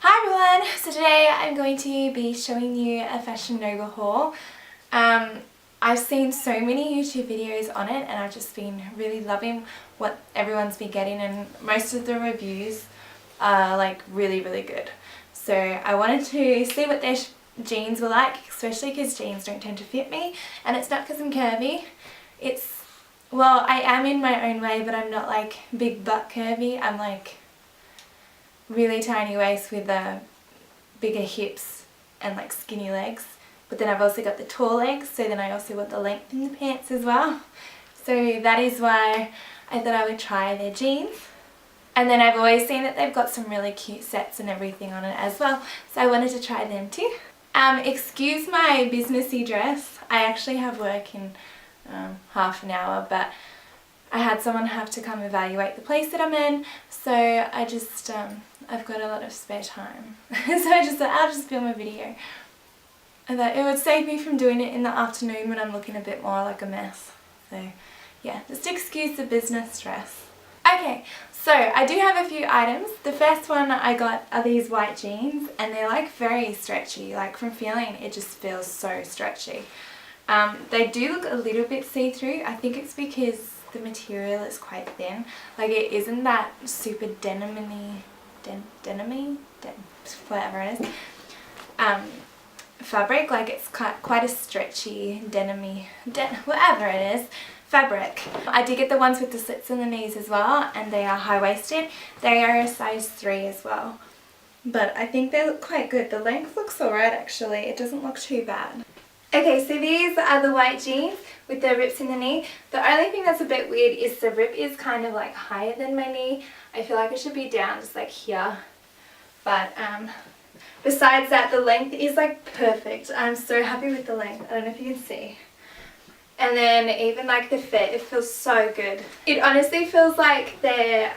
Hi everyone! So today I'm going to be showing you a Fashion Nova haul. I've seen so many YouTube videos on it and I've just been really loving what everyone's been getting, and most of the reviews are like really good. So I wanted to see what their jeans were like, especially because jeans don't tend to fit me, and it's not because I'm curvy. Well, I am in my own way, but I'm not like big butt curvy. I'm like really tiny waist with bigger hips and like skinny legs, but then I've also got the tall legs, so then I also want the length in the pants as well. So that is why I thought I would try their jeans. And then I've always seen that they've got some really cute sets and everything on it as well, so I wanted to try them too. Excuse my businessy dress. I actually have work in half an hour, but I had someone have to come evaluate the place that I'm in, so I just I've got a lot of spare time. So I just thought I'll just film a video. I thought it would save me from doing it in the afternoon when I'm looking a bit more like a mess. So yeah, just excuse the business dress. Okay, so I do have a few items. The first one I got are these white jeans, and they're like very stretchy. Like from feeling it just feels so stretchy. They do look a little bit see-through. I think it's because the material is quite thin. Like it isn't that super denim-y, whatever it is, fabric. Like it's quite a stretchy denim-y, whatever it is, fabric. I did get the ones with the slits in the knees as well, and they are high-waisted. They are a size 3 as well, but I think they look quite good. The length looks alright actually, it doesn't look too bad. Okay, so these are the white jeans with the rips in the knee. The only thing that's a bit weird is the rip is kind of like higher than my knee. I feel like it should be down just like here. But besides that, the length is like perfect. I'm so happy with the length. I don't know if you can see. And then even like the fit, it feels so good. It honestly feels like they're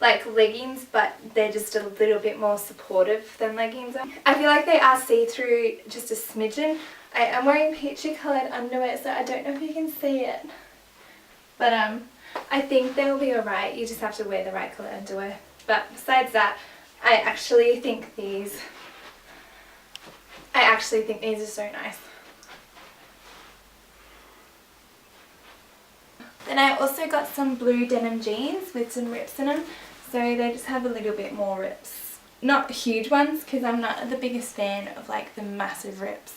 like leggings, but they're just a little bit more supportive than leggings are. I feel like they are see-through just a smidgen. I am wearing peachy coloured underwear, so I don't know if you can see it. But I think they'll be alright. You just have to wear the right colour underwear. But besides that, I actually think these are so nice. Then I also got some blue denim jeans with some rips in them. So they just have a little bit more rips. Not huge ones, because I'm not the biggest fan of like the massive rips.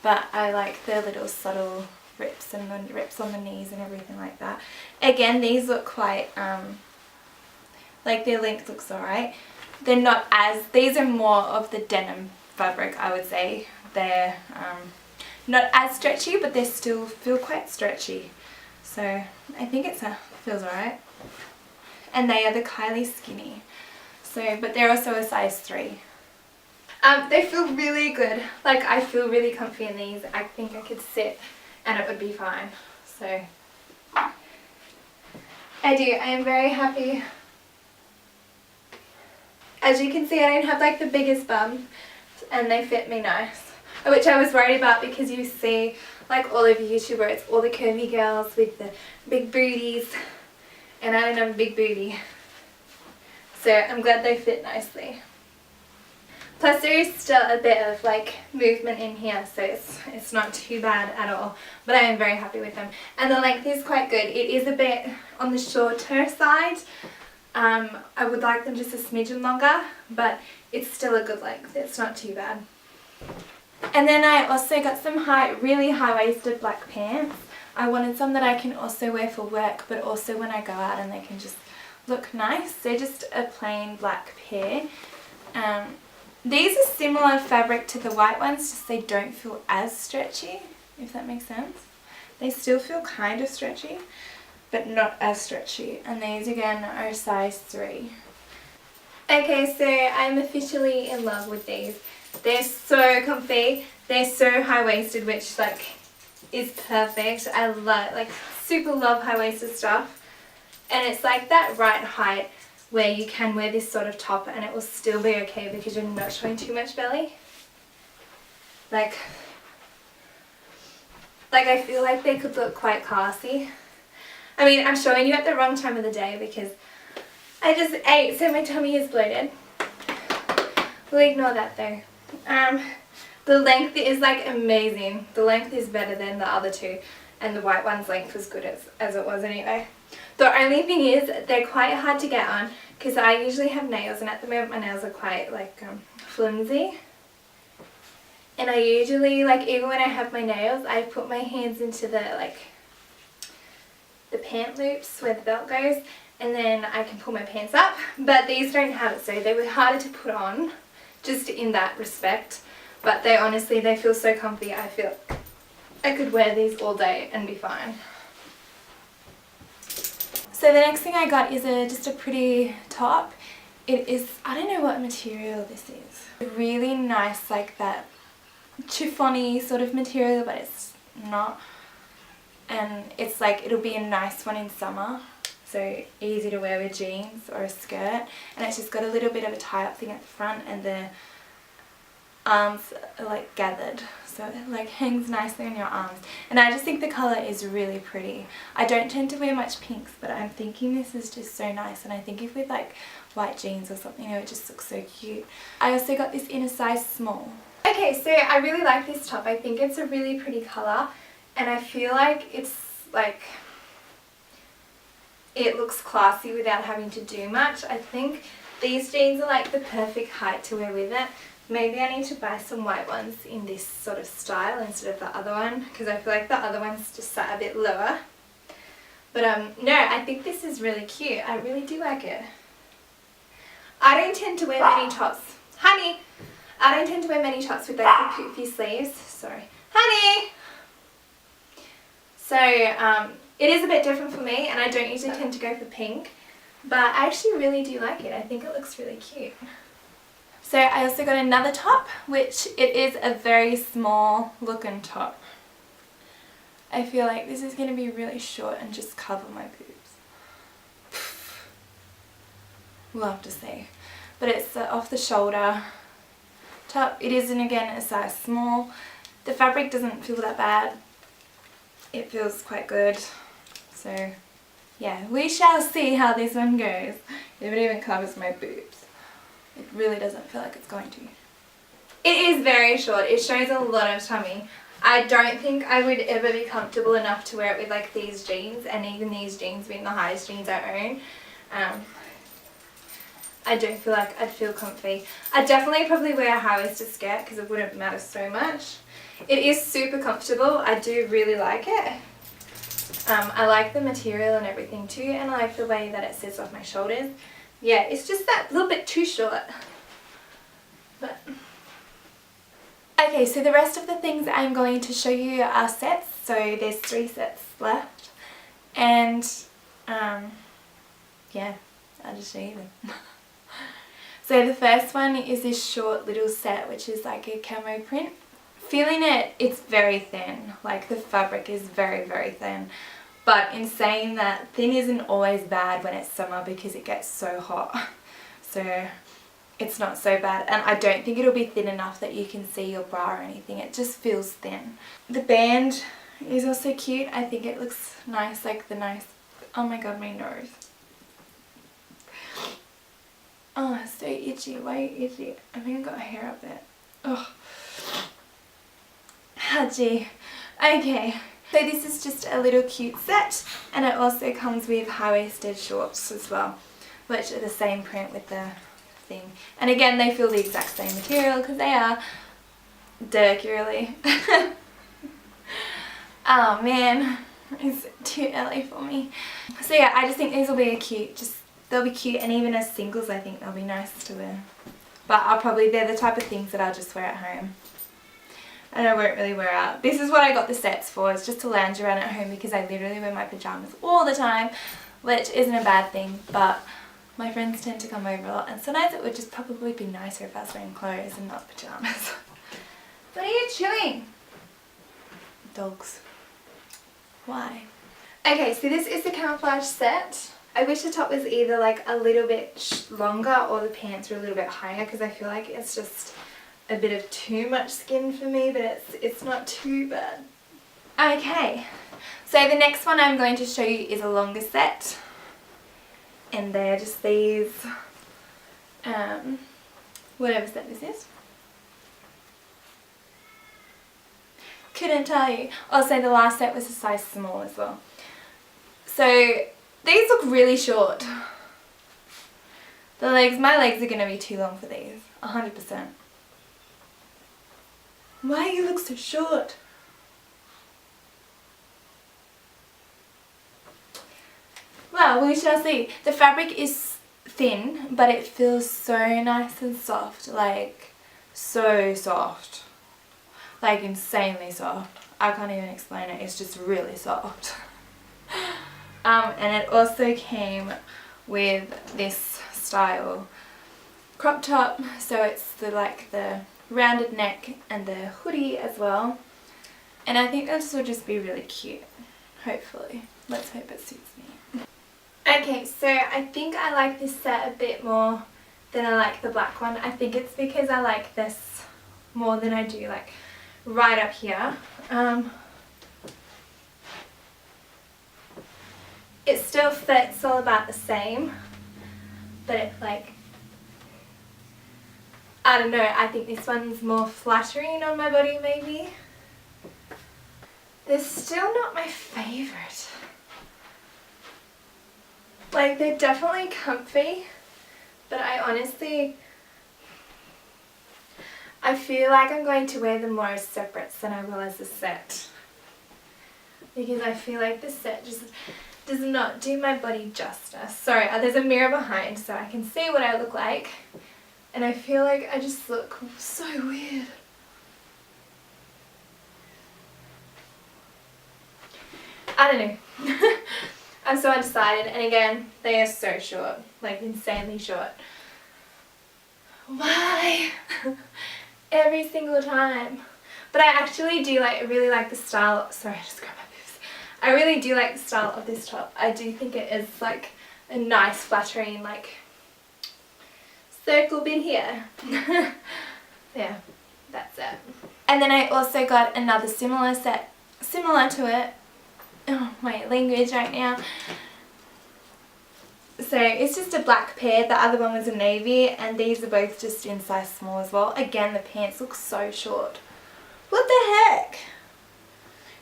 But I like the little subtle rips and the rips on the knees and everything like that. Again, these look quite, like their length looks alright. They're not as, these are more of the denim fabric, I would say. They're not as stretchy, but they still feel quite stretchy. So I think it feels alright. And they are the Kyralee skinny. So, but they're also a size 3. They feel really good. Like I feel really comfy in these. I think I could sit and it would be fine. So I do. I am very happy. As you can see, I don't have like the biggest bum, and they fit me nice. Which I was worried about, because you see like all over YouTube, it's all the curvy girls with the big booties, and I don't have a big booty. So I'm glad they fit nicely. Plus there is still a bit of like movement in here, so it's not too bad at all. But I am very happy with them. And the length is quite good. It is a bit on the shorter side. I would like them just a smidgen longer, but it's still a good length. It's not too bad. And then I also got some really high-waisted black pants. I wanted some that I can also wear for work, but also when I go out, and they can just look nice. They're just a plain black pair. These are similar fabric to the white ones, just they don't feel as stretchy, if that makes sense. They still feel kind of stretchy, but not as stretchy. And these again are a size 3. Okay, so I'm officially in love with these. They're so comfy. They're so high-waisted, which like is perfect. I like super love high-waisted stuff. And it's like that right height where you can wear this sort of top and it will still be okay because you're not showing too much belly. Like I feel like they could look quite classy. I mean, I'm showing you at the wrong time of the day because I just ate, so my tummy is bloated. we'll ignore that though. The length is like amazing. The length is better than the other two, and the white one's length was good as it was anyway. The only thing is they're quite hard to get on because I usually have nails, and at the moment my nails are quite like flimsy. And I usually, like, even when I have my nails, I put my hands into the pant loops where the belt goes, and then I can pull my pants up. But these don't have it, so they were harder to put on, just in that respect. But they honestly, they feel so comfy. I feel I could wear these all day and be fine. So the next thing I got is just a pretty top. It is, I don't know what material this is. Really nice, like that chiffony sort of material, but it's not. And it's like, it'll be a nice one in summer. So easy to wear with jeans or a skirt. And it's just got a little bit of a tie-up thing at the front, and the arms are like gathered. So it like hangs nicely on your arms. And I just think the colour is really pretty. I don't tend to wear much pinks, but I'm thinking this is just so nice. And I think if with like white jeans or something, it just looks so cute. I also got this in a size small. Okay, so I really like this top. I think it's a really pretty colour, and I feel like it's like, it looks classy without having to do much. I think these jeans are like the perfect height to wear with it. Maybe I need to buy some white ones in this sort of style instead of the other one, because I feel like the other one's just sat a bit lower. But no, I think this is really cute. I really do like it. I don't tend to wear many tops. Honey! I don't tend to wear many tops with like the poofy sleeves. Sorry. Honey! So, it is a bit different for me, and I don't usually tend to go for pink. But I actually really do like it. I think it looks really cute. So I also got another top, which it is a very small looking top. I feel like this is going to be really short and just cover my boobs. We'll have to see. But it's off the shoulder top. It isn't, again, a size small. The fabric doesn't feel that bad. It feels quite good. So yeah, we shall see how this one goes. If it even covers my boobs. It really doesn't feel like it's going to. It is very short. It shows a lot of tummy. I don't think I would ever be comfortable enough to wear it with like these jeans, and even these jeans being the highest jeans I own. I don't feel like I'd feel comfy. I'd definitely probably wear a high-waisted skirt because it wouldn't matter so much. It is super comfortable. I do really like it. I like the material and everything too, and I like the way that it sits off my shoulders. Yeah, it's just that little bit too short. But okay, so the rest of the things I'm going to show you are sets. So there's 3 sets left, and yeah, I'll just show you them. So the first one is this short little set, which is like a camo print. Feeling it, it's very thin. Like the fabric is very, very thin. But in saying that, thin isn't always bad when it's summer because it gets so hot. So it's not so bad. And I don't think it'll be thin enough that you can see your bra or anything. It just feels thin. The band is also cute. I think it looks nice, like the nice... Oh my god, my nose. Oh, it's so itchy. Why are you itchy? I think I got hair up there. Ugh. Haji. Okay. So this is just a little cute set, and it also comes with high-waisted shorts as well, which are the same print with the thing. And again, they feel the exact same material because they are Kyralee. Oh man, it's too early for me. So yeah, I just think these will be they'll be cute, and even as singles I think they'll be nice to wear. But they're the type of things that I'll just wear at home. And I won't really wear out. This is what I got the sets for, is just to lounge around at home because I literally wear my pyjamas all the time, which isn't a bad thing, but my friends tend to come over a lot, and sometimes it would just probably be nicer if I was wearing clothes and not pyjamas. What are you chewing? Dogs. Why? Okay, so this is the camouflage set. I wish the top was either like a little bit longer or the pants were a little bit higher, because I feel like it's just a bit of too much skin for me, but it's not too bad. Okay, so the next one I'm going to show you is a longer set, and they're just these whatever set this is. Couldn't tell you. Also, the last set was a size small as well. So these look really short. The legs, my legs are going to be too long for these, 100%. Why do you look so short? Well, we shall see. The fabric is thin, but it feels so nice and soft, like so soft. Like insanely soft. I can't even explain it, it's just really soft. And it also came with this style crop top, so it's the rounded neck and the hoodie as well. And I think this will just be really cute, hopefully. Let's hope it suits me. Okay, so I think I like this set a bit more than I like the black one. I think it's because I like this more than I do like right up here. It still fits all about the same, but it like, I don't know, I think this one's more flattering on my body maybe. They're still not my favourite. Like, they're definitely comfy, but I honestly, I feel like I'm going to wear them more as separates than I will as a set. Because I feel like the set just does not do my body justice. Sorry, there's a mirror behind so I can see what I look like. And I feel like I just look so weird. I don't know. I'm so undecided, and again, they are so short, like insanely short. Why? Every single time. But I actually do really like the style. Sorry, I just grabbed my boobs. I really do like the style of this top. I do think it is like a nice flattering like circle bit here. Yeah, that's it. And then I also got another similar set, similar to it. Oh, my language right now. So it's just a black pair. The other one was a navy, and these are both just in size small as well. Again, the pants look so short. What the heck?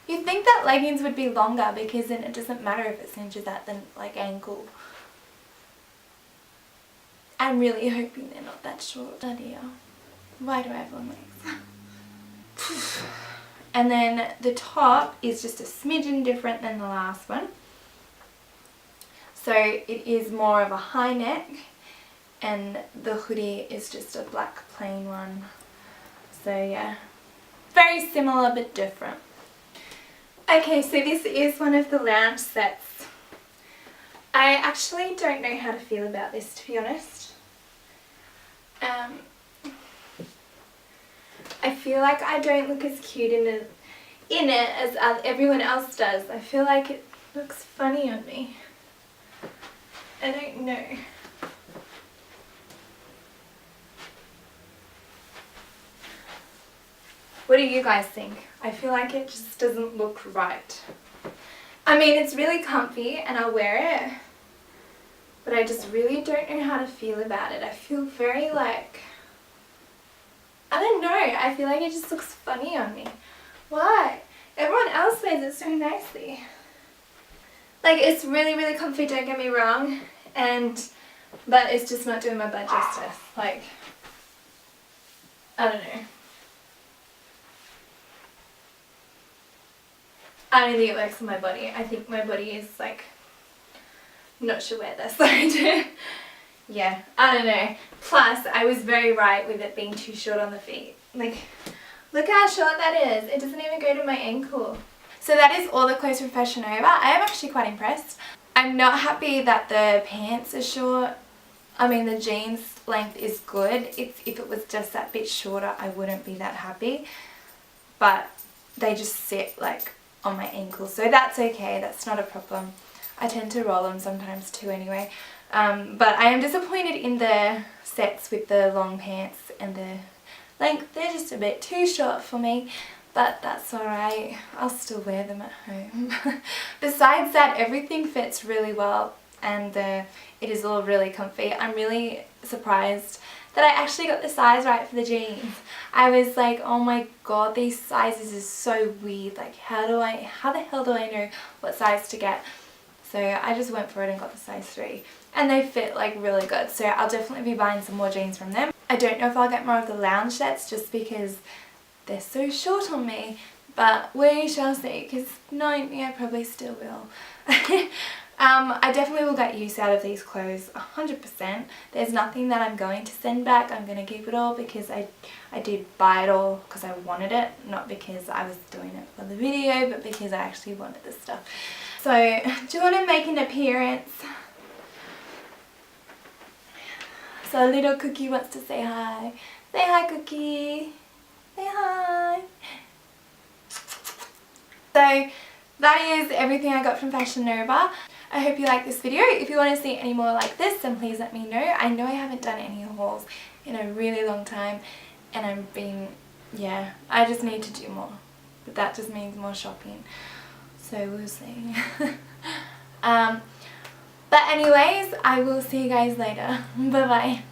You'd think that leggings would be longer because then it doesn't matter if it cinches at the like ankle. I'm really hoping they're not that short. Oh dear. Why do I have long legs? And then the top is just a smidgen different than the last one. So it is more of a high neck, and the hoodie is just a black plain one. So yeah, very similar but different. Okay, so this is one of the lounge sets. I actually don't know how to feel about this, to be honest. I feel like I don't look as cute in it as everyone else does. I feel like it looks funny on me. I don't know. What do you guys think? I feel like it just doesn't look right. I mean, it's really comfy and I'll wear it, but I just really don't know how to feel about it. I feel very like, I don't know, I feel like it just looks funny on me. Why? Everyone else wears it so nicely. Like, it's really, really comfy, don't get me wrong, but it's just not doing my butt justice. Like, I don't know. I don't think it works on my body. I think my body is like, not sure where this. Yeah, I don't know. Plus, I was very right with it being too short on the feet. Like, look how short that is. It doesn't even go to my ankle. So that is all the clothes from Fashion Nova. I am actually quite impressed. I'm not happy that the pants are short. I mean, the jeans length is good. If it was just that bit shorter, I wouldn't be that happy. But they just sit like on my ankle, so that's okay. That's not a problem. I tend to roll them sometimes too anyway. But I am disappointed in the sets with the long pants and the length. They're just a bit too short for me, but that's alright. I'll still wear them at home. Besides that, everything fits really well, and it is all really comfy. I'm really surprised that I actually got the size right for the jeans. I was like, oh my god, these sizes is so weird. Like how the hell do I know what size to get? So I just went for it and got the size 3. And they fit like really good. So I'll definitely be buying some more jeans from them. I don't know if I'll get more of the lounge sets just because they're so short on me. But we shall see, because knowing me, I probably still will. I definitely will get use out of these clothes 100%. There's nothing that I'm going to send back. I'm going to keep it all because I did buy it all because I wanted it, not because I was doing it for the video, but because I actually wanted this stuff. So, do you want to make an appearance? So little Cookie wants to say hi. Say hi, Cookie. Say hi. So that is everything I got from Fashion Nova. I hope you like this video. If you want to see any more like this, then please let me know. I know I haven't done any hauls in a really long time, and I just need to do more. But that just means more shopping. So we'll see. But anyways, I will see you guys later. Bye bye.